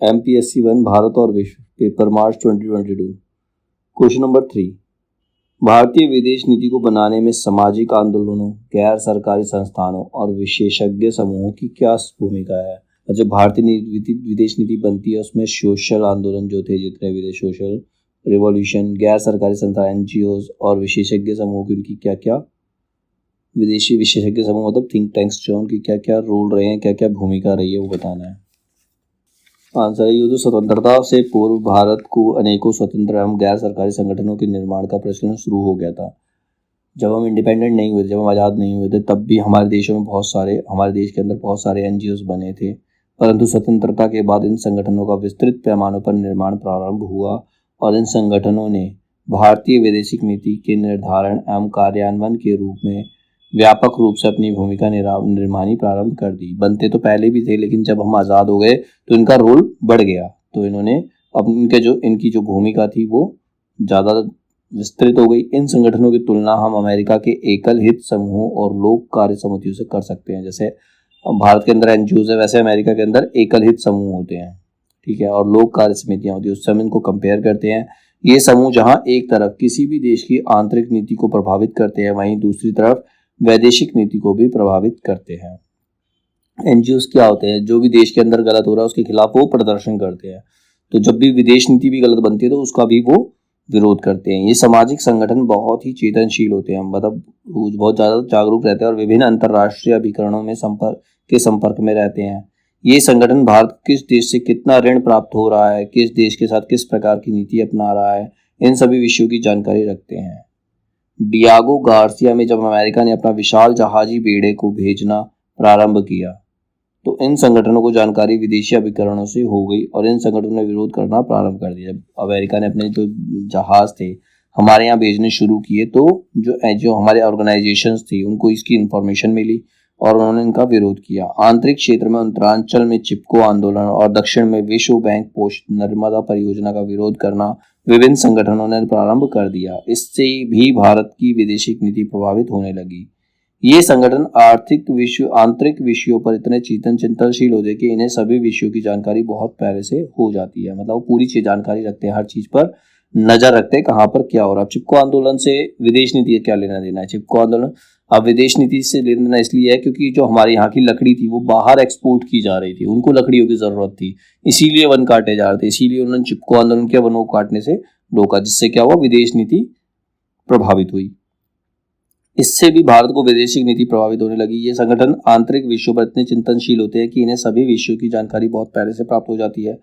MPSC 1 Bharat और विश्व, paper मार्च 2022। Question number 3, भारतीय विदेश नीति को बनाने में सामाजिक आंदोलनों, गैर सरकारी संस्थानों और विशेषज्ञ समूहों की क्या भूमिका है। जब भारतीय विदेश नीति बनती है उसमें सोशल आंदोलन जो थे, जितने भी थे, सोशल रिवॉल्यूशन, गैर सरकारी संस्थान NGOs और विशेषज्ञ समूह की उनकी क्या क्या, विदेशी विशेषज्ञ समूह मतलब थिंक टैंक्स, जो उनकी क्या क्या रोल रहे हैं, क्या क्या भूमिका रही है, वो बताना है। आंसर है ये, जो स्वतंत्रता से पूर्व भारत को अनेकों स्वतंत्र एवं गैर सरकारी संगठनों के निर्माण का प्रचलन शुरू हो गया था। जब हम इंडिपेंडेंट नहीं हुए थे, जब हम आज़ाद नहीं हुए थे, तब भी हमारे देशों में हमारे देश के अंदर बहुत सारे NGOs बने थे, परंतु स्वतंत्रता के बाद इन संगठनों का विस्तृत पैमानों पर निर्माण प्रारंभ हुआ और इन संगठनों ने भारतीय वैदेशिक नीति के निर्धारण एवं कार्यान्वयन के रूप में व्यापक रूप से अपनी भूमिका निर्माणी प्रारंभ कर दी। बनते तो पहले भी थे, लेकिन जब हम आज़ाद हो गए तो इनका रोल बढ़ गया, तो इन्होंने इनकी जो भूमिका थी वो ज़्यादा विस्तृत हो गई। इन संगठनों की तुलना हम अमेरिका के एकल हित समूहों और लोक कार्य समितियों से कर सकते हैं। जैसे भारत के अंदर NGOs है, वैसे अमेरिका के अंदर एकल हित समूह होते हैं, ठीक है, और लोक कार्य समितियां होती है। उससे हम इनको कंपेयर करते हैं। ये समूह जहां एक तरफ किसी भी देश की आंतरिक नीति को प्रभावित करते हैं, वहीं दूसरी तरफ वैदेशिक नीति को भी प्रभावित करते हैं। NGOs क्या होते हैं, जो भी देश के अंदर गलत हो रहा है उसके खिलाफ वो प्रदर्शन करते हैं। तो जब भी विदेश नीति भी गलत बनती है तो उसका भी वो विरोध करते हैं। ये सामाजिक संगठन बहुत ही चेतनशील होते हैं, मतलब बहुत ज़्यादा जागरूक रहते हैं और विभिन्न अंतर्राष्ट्रीय अभिकरणों में संपर्क में रहते हैं। ये संगठन भारत किस देश से कितना ऋण प्राप्त हो रहा है, किस देश के साथ किस प्रकार की नीति अपना रहा है, इन सभी विषयों की जानकारी रखते हैं। डियागो गार्सिया में जब अमेरिका ने अपना विशाल जहाजी बेड़े को भेजना प्रारंभ किया तो इन संगठनों को जानकारी विदेशी अभिकरणों से हो गई और इन संगठनों ने विरोध करना प्रारंभ कर दिया। जब अमेरिका ने अपने जो जहाज थे हमारे यहाँ भेजने शुरू किए तो जो हमारे ऑर्गेनाइजेशंस थी उनको इसकी इंफॉर्मेशन मिली और उन्होंने इनका विरोध किया। आंतरिक क्षेत्र में उत्तरांचल में चिपको आंदोलन और दक्षिण में विश्व बैंक पोषित नर्मदा परियोजना का विरोध करना विभिन्न संगठनों ने प्रारंभ कर दिया। इससे भी भारत की विदेशी नीति प्रभावित होने लगी। ये संगठन आंतरिक विषयों पर इतने चिंतनशील होते कि इन्हें सभी विषयों की जानकारी बहुत पहले से हो जाती है, मतलब वो पूरी चीज जानकारी रखते हैं, हर चीज पर नजर रखते हैं कहाँ पर क्या हो रहा है। चिपको आंदोलन से विदेश नीति क्या लेना देना है। चिपको आंदोलन अब विदेश नीति से लेना देना इसलिए है क्योंकि जो हमारे यहाँ की लकड़ी थी वो बाहर एक्सपोर्ट की जा रही थी, उनको लकड़ियों की जरूरत थी, इसीलिए वन काटे जा रहे थे, इसीलिए उन्होंने चिपको आंदोलन किया, वनों को काटने से रोका, जिससे क्या हुआ, विदेश नीति प्रभावित हुई। इससे भी भारत को विदेशी नीति प्रभावित होने लगी। ये संगठन आंतरिक विषयों पर इतने चिंतनशील होते हैं कि इन्हें सभी विषयों की जानकारी बहुत पहले से प्राप्त हो जाती है।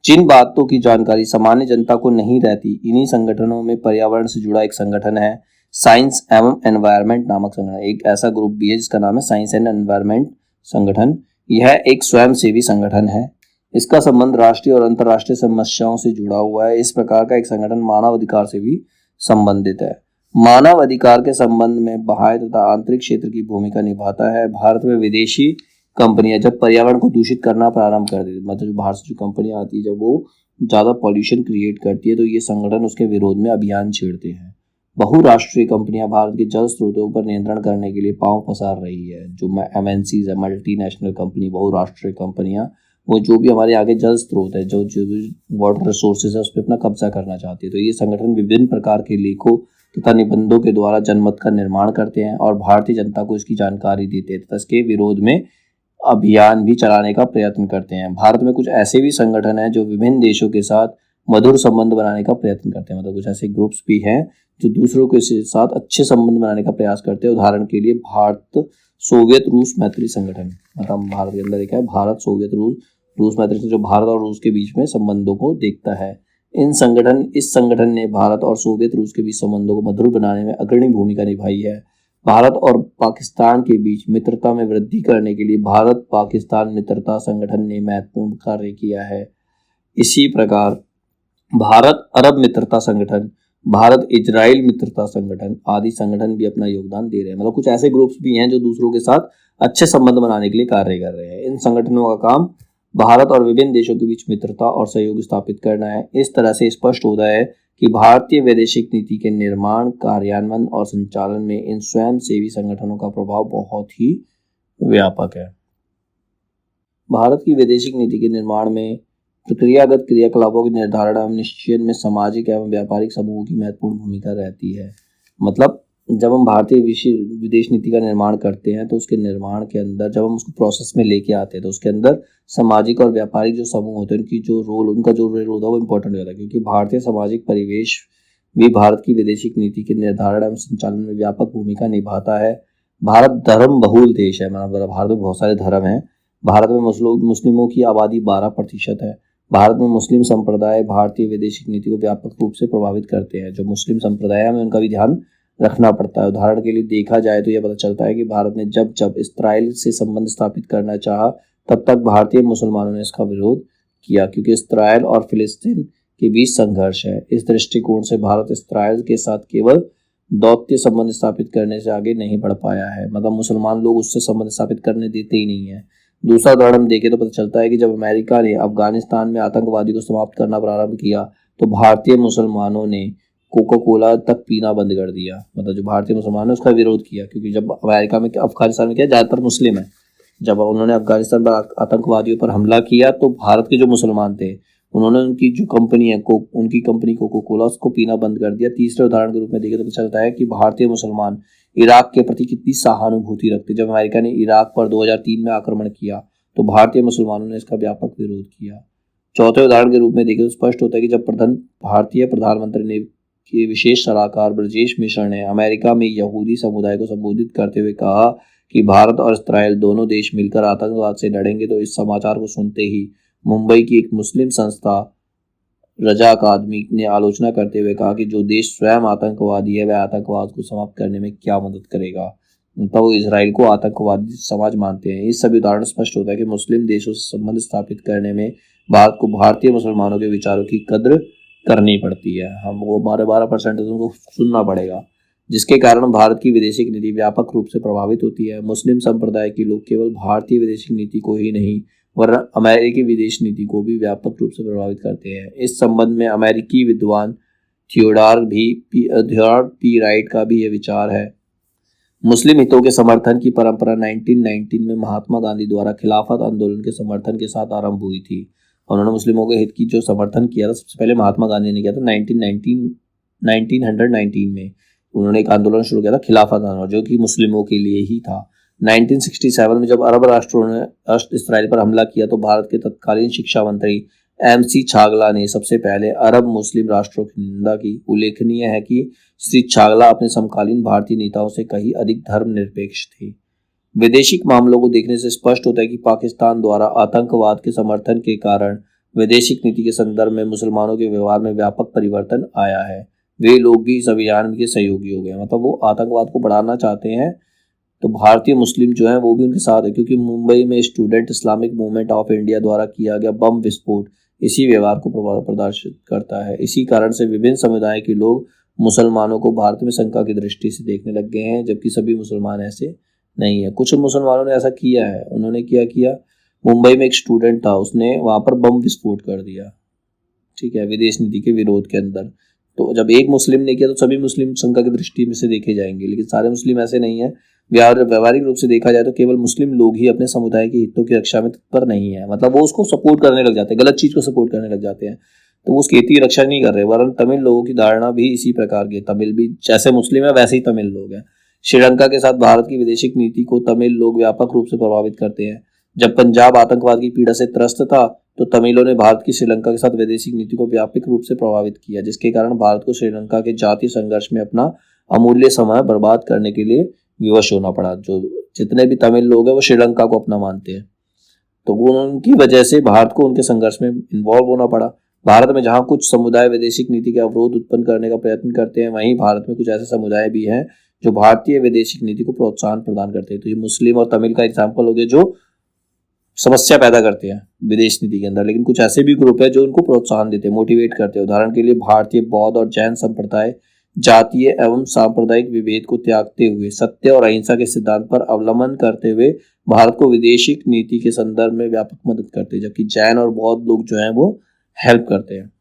जिन बातों की जानकारी सामान्य जनता को नहीं रहती, इन्हीं संगठनों में पर्यावरण से जुड़ा एक संगठन है, साइंस एवं एनवायरनमेंट नामक संगठन। एक ऐसा ग्रुप भी है जिसका नाम है साइंस एंड एनवायरनमेंट संगठन। यह एक स्वयंसेवी संगठन है। इसका संबंध राष्ट्रीय और अंतर्राष्ट्रीय समस्याओं से जुड़ा हुआ है। इस प्रकार का एक संगठन मानव अधिकार से भी संबंधित है। मानव अधिकार के संबंध में बाह्य तथा आंतरिक क्षेत्र की भूमिका निभाता है। भारत में विदेशी कंपनियां जब पर्यावरण को दूषित करना प्रारंभ कर देती, मतलब बाहर से जो कंपनियां आती है जब वो ज्यादा पॉल्यूशन क्रिएट करती है तो ये संगठन उसके विरोध में अभियान छेड़ते हैं। बहुराष्ट्रीय कंपनियां भारत के जल स्रोतों पर नियंत्रण करने के लिए पांव पसार रही है। जो MNCs है, मल्टीनेशनल कंपनी, बहुराष्ट्रीय कंपनियां, वो जो भी हमारे आगे जल स्रोत है, जो भी वाटर रिसोर्सेज है, उस पर अपना कब्जा करना चाहती है। तो ये संगठन विभिन्न प्रकार के लेखों तथा निबंधों के द्वारा जनमत का निर्माण करते हैं और भारतीय जनता को इसकी जानकारी देते हैं तथा इसके विरोध में अभियान भी चलाने का प्रयत्न करते हैं। भारत में कुछ ऐसे भी संगठन हैं जो विभिन्न देशों के साथ मधुर संबंध बनाने का प्रयत्न करते हैं, मतलब कुछ ऐसे ग्रुप्स भी हैं जो दूसरों के साथ अच्छे संबंध बनाने का प्रयास करते हैं। उदाहरण के लिए भारत सोवियत रूस मैत्री संगठन, मतलब भारत के अंदर एक है भारत सोवियत रूस मैत्री, जो भारत और रूस के बीच में संबंधों को देखता है। इस संगठन ने भारत और सोवियत रूस के बीच संबंधों को मधुर बनाने में अग्रणी भूमिका निभाई है। भारत और पाकिस्तान के बीच मित्रता में वृद्धि करने के लिए भारत पाकिस्तान मित्रता संगठन ने महत्वपूर्ण कार्य किया है। इसी प्रकार भारत अरब मित्रता संगठन, भारत इजराइल मित्रता संगठन आदि संगठन भी अपना योगदान दे रहे हैं। मतलब कुछ ऐसे ग्रुप्स भी हैं जो दूसरों के साथ अच्छे संबंध बनाने के लिए कार्य कर रहे हैं। इन संगठनों का काम भारत और विभिन्न देशों के बीच मित्रता और सहयोग स्थापित करना है। इस तरह से स्पष्ट होता है कि भारतीय वैदेशिक नीति के निर्माण, कार्यान्वयन और संचालन में इन स्वयंसेवी संगठनों का प्रभाव बहुत ही व्यापक है। भारत की वैदेशिक नीति के निर्माण में प्रक्रियागत क्रियाकलापों के निर्धारण एवं निश्चयन में सामाजिक एवं व्यापारिक समूहों की महत्वपूर्ण भूमिका रहती है। मतलब जब हम भारतीय विदेश नीति का निर्माण करते हैं तो उसके निर्माण के अंदर जब हम उसको प्रोसेस में लेके आते हैं तो उसके अंदर सामाजिक और व्यापारिक जो समूह होते हैं उनका जो रोल होता है वो इम्पोर्टेंट होता है, क्योंकि भारतीय सामाजिक परिवेश भी भारत की विदेशिक नीति के निर्धारण एवं संचालन में व्यापक भूमिका निभाता है। भारत धर्म बहुल देश है, मतलब भारत में बहुत सारे धर्म हैं। भारत में मुस्लिमों की आबादी 12% है। भारत में मुस्लिम संप्रदाय भारतीय विदेशिक नीति को व्यापक रूप से प्रभावित करते हैं। जो मुस्लिम संप्रदाय है हमें उनका भी ध्यान रखना पड़ता है। उदाहरण के लिए देखा जाए तो यह पता चलता है कि भारत ने जब इस्राइल से संबंध स्थापित करना चाहा तब तक भारतीय मुसलमानों ने इसका विरोध किया, क्योंकि इस्राइल और फिलिस्तीन के बीच संघर्ष है। इस दृष्टिकोण से भारत इस्राइल के साथ केवल दौत्य संबंध स्थापित करने से आगे नहीं बढ़ पाया है, मतलब मुसलमान लोग उससे संबंध स्थापित करने देते ही नहीं है। दूसरा उदाहरण हम देखें तो पता चलता है कि जब अमेरिका ने अफगानिस्तान में आतंकवादी को समाप्त करना प्रारंभ किया तो भारतीय मुसलमानों ने कोका कोला तक पीना बंद कर दिया। मतलब जो भारतीय मुसलमानों ने उसका विरोध किया, क्योंकि जब अमेरिका में अफगानिस्तान में क्या ज़्यादातर मुस्लिम है, जब उन्होंने अफगानिस्तान पर आतंकवादियों पर हमला किया तो भारत के जो मुसलमान थे उन्होंने उनकी जो कंपनी है उनकी कंपनी कोका कोला उसको पीना बंद कर दिया। तीसरे उदाहरण के रूप में देखें तो पता चलता है कि भारतीय मुसलमान इराक के प्रति कितनी सहानुभूति रखते। जब अमेरिका ने इराक पर 2003 में आक्रमण किया तो भारतीय मुसलमानों ने इसका व्यापक विरोध किया। चौथे उदाहरण के रूप में देखें तो स्पष्ट होता है कि जब भारतीय प्रधानमंत्री ने के विशेष सलाहकार ब्रजेश मिश्र ने अमेरिका में यहूदी समुदाय को संबोधित करते हुए कहा कि भारत और इस्राइल दोनों देश मिलकर आतंकवाद से लड़ेंगे, तो इस समाचार को सुनते ही मुंबई की एक मुस्लिम संस्था रजा अकादमी ने आलोचना करते हुए कहा कि जो देश स्वयं आतंकवादी है वह आतंकवाद को समाप्त करने में क्या मदद करेगा। तो वो इसराइल को आतंकवादी समाज मानते हैं। इस सभी उदाहरण स्पष्ट होता है कि मुस्लिम देशों से संबंध स्थापित करने में भारत को भारतीय मुसलमानों के विचारों की कद्र करनी पड़ती है। हम वो हमारे 12% उनको सुनना पड़ेगा, जिसके कारण भारत की विदेशिक नीति व्यापक रूप से प्रभावित होती है। मुस्लिम संप्रदाय के लोग केवल भारतीय विदेशिक नीति को ही नहीं वरना अमेरिकी विदेश नीति को भी व्यापक रूप से प्रभावित करते हैं। इस संबंध में अमेरिकी विद्वान थियोडोर पी राइट का भी यह विचार है। मुस्लिम हितों के समर्थन की परंपरा 1919 में महात्मा गांधी द्वारा खिलाफत आंदोलन के समर्थन के साथ आरंभ हुई थी। उन्होंने मुस्लिमों के हित की जो समर्थन किया था सबसे पहले महात्मा गांधी ने किया था 1919 में। उन्होंने एक आंदोलन शुरू किया था खिलाफत आंदोलन, जो कि मुस्लिमों के लिए ही था। 1967 में जब अरब राष्ट्रों ने इसराइल पर हमला किया तो भारत के तत्कालीन शिक्षा मंत्री MC छागला ने सबसे पहले अरब मुस्लिम राष्ट्रों की निंदा की। उल्लेखनीय है कि श्री छागला अपने समकालीन भारतीय नेताओं से कहीं अधिक धर्मनिरपेक्ष थे। वैदेशिक मामलों को देखने से स्पष्ट होता है कि पाकिस्तान द्वारा आतंकवाद के समर्थन के कारण वैदेशिक नीति के संदर्भ में मुसलमानों के व्यवहार में व्यापक परिवर्तन आया है। वे लोग भी इस अभियान के सहयोगी हो गए, मतलब वो आतंकवाद को बढ़ाना चाहते हैं तो भारतीय मुस्लिम जो हैं वो भी उनके साथ है, क्योंकि मुंबई में student Islamic movement of India द्वारा किया गया बम विस्फोट इसी व्यवहार को प्रदर्शित करता है। इसी कारण से विभिन्न समुदाय के लोग मुसलमानों को भारत में शंका की दृष्टि से देखने लग गए हैं, जबकि सभी मुसलमान ऐसे नहीं है। कुछ मुसलमानों ने ऐसा किया है। उन्होंने क्या किया, मुंबई में एक स्टूडेंट था, उसने वहां पर बम विस्फोट कर दिया, ठीक है, विदेश नीति के विरोध के अंदर। तो जब एक मुस्लिम ने किया तो सभी मुस्लिम शंका की दृष्टि में से देखे जाएंगे, लेकिन सारे मुस्लिम ऐसे नहीं है। व्यावहारिक रूप से देखा जाए तो केवल मुस्लिम लोग ही अपने समुदाय के हितों की रक्षा में तत्पर नहीं है, मतलब वो उसको सपोर्ट करने लग जाते हैं, गलत चीज को सपोर्ट करने लग जाते हैं, तो वो उसकी हित की रक्षा नहीं कर रहे। वरन तमिल लोगों की धारणा भी इसी प्रकार की, तमिल भी जैसे मुस्लिम है वैसे ही तमिल लोग हैं। श्रीलंका के साथ भारत की विदेशिक नीति को तमिल लोग व्यापक रूप से प्रभावित करते हैं। जब पंजाब आतंकवाद की पीड़ा से त्रस्त था तो तमिलों ने भारत की श्रीलंका के साथ वैदेशिक नीति को व्यापक रूप से प्रभावित किया, जिसके कारण भारत को श्रीलंका के जातीय संघर्ष में अपना अमूल्य समय बर्बाद करने के लिए विवश होना पड़ा। जो जितने भी तमिल लोग हैं वो श्रीलंका को अपना मानते हैं, तो उनकी वजह से भारत को उनके संघर्ष में इन्वॉल्व होना पड़ा। भारत में जहां कुछ समुदाय वैदेशिक नीति के अवरोध उत्पन्न करने का प्रयत्न करते हैं, वहीं भारत में कुछ ऐसे समुदाय भी हैं जो भारतीय वैदेशिक नीति को प्रोत्साहन प्रदान करते हैं। तो ये मुस्लिम और तमिल का एग्जाम्पल हो गया जो समस्या पैदा करते हैं विदेश नीति के अंदर, लेकिन कुछ ऐसे भी ग्रुप है जो उनको प्रोत्साहन देते हैं, मोटिवेट करते हैं। उदाहरण के लिए भारतीय बौद्ध और जैन संप्रदाय जातीय एवं सांप्रदायिक विभेद को त्यागते हुए सत्य और अहिंसा के सिद्धांत पर अवलंबन करते हुए भारत को विदेशिक नीति के संदर्भ में व्यापक मदद करते हैं, जबकि जैन और बौद्ध लोग जो हैं वो हेल्प करते हैं।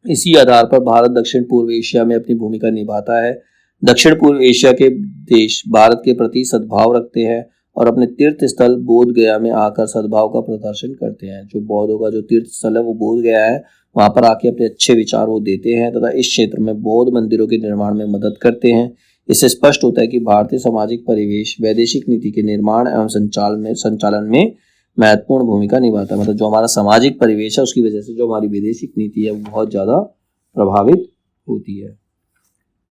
इसी आधार पर भारत दक्षिण पूर्व एशिया में अपनी भूमिका निभाता है। दक्षिण पूर्व एशिया के देश भारत के प्रति सद्भाव रखते हैं और अपने तीर्थ स्थल बोध गया में आकर सद्भाव का प्रदर्शन करते हैं। जो बौद्धों का जो तीर्थ स्थल है वो बोध गया है, वहां पर आके अपने अच्छे विचार वो देते हैं तथा इस क्षेत्र में बौद्ध मंदिरों के निर्माण में मदद करते हैं। इससे स्पष्ट होता है कि भारतीय सामाजिक परिवेश वैदेशिक नीति के निर्माण एवं संचालन में महत्वपूर्ण भूमिका निभाता है। मतलब जो हमारा सामाजिक परिवेश है उसकी वजह से जो हमारी वैदेशिक नीति है वो बहुत ज्यादा प्रभावित होती है।